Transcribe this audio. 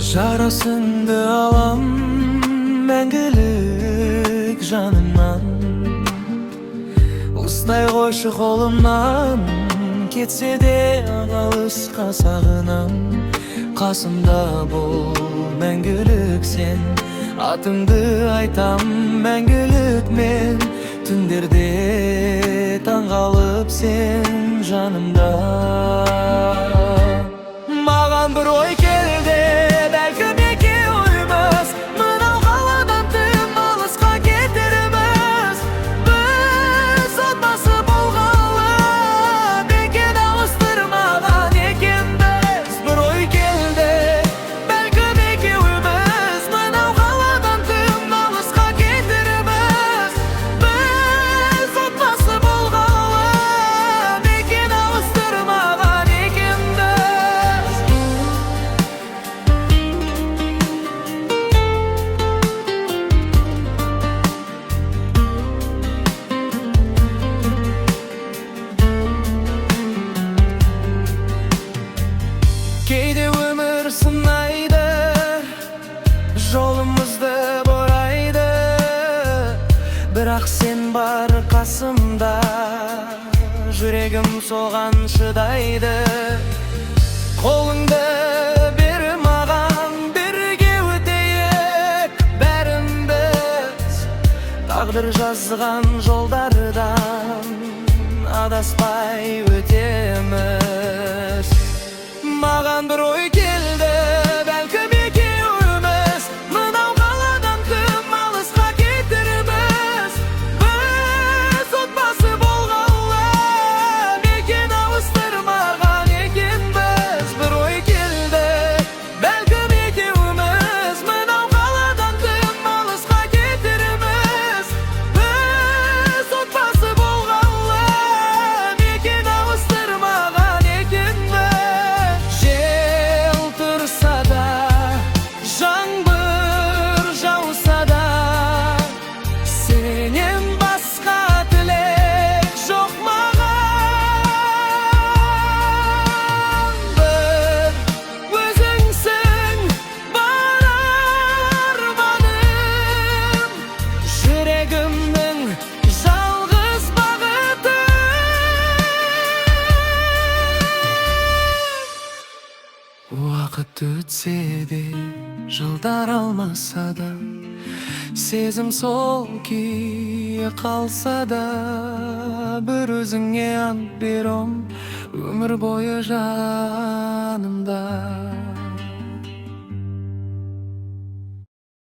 Жарасыңды алам мәңгілік жанымнан. Ұстай қойшы қолымнан, кетсе де алысқа сағынам. Қасымда бол мәңгілік сен, атыңды айтам мәңгілік мен. Түндерде таңғалып сен жанымда. Маған бір ой келді, бәлкім екеуіміз мынау қаладан тым алысқа кетерміз. Біз отбасы болғалы бекет ауыстырмаған екенбіз. Бір ой келді, бәлкім екеуіміз мынау қаладан тым алысқа кетерміз. Біз отбасы болғалы бекет ауыстырмаған екенбіз. Кейде өмір сынайды, жолымызды борайды. Бірақ сен бар қасымда, жүрегім соған шыдайды. Қолыңды бер маған, бірге өтейік бәріміз. Тағдыр жазған жолдардан адаспай өтеміз. Маған бір ой келді, бәлкім екеуіміз мынау қаладан тым алысқа кетерміз. Біз отбасы болғалы бекет ауыстырмаған екенбіз. Бір ой келді, бәлкім екеуіміз мынау қаладан тым алысқа кетерміз. Біз отбасы болғалы бекет ауыстырмаған екенбіз. Жел тұрса да, жаңбыр жауса да, сенен басқа тілек жоқ маған. Бір өзіңсің бар арманым, жүрегімнің жалғыз бағыты. Уақыт өтсе де, жылдар алмаса да, сезім сол күйі қалса да, бір өзіңе ант берем өмір бойы жанымда.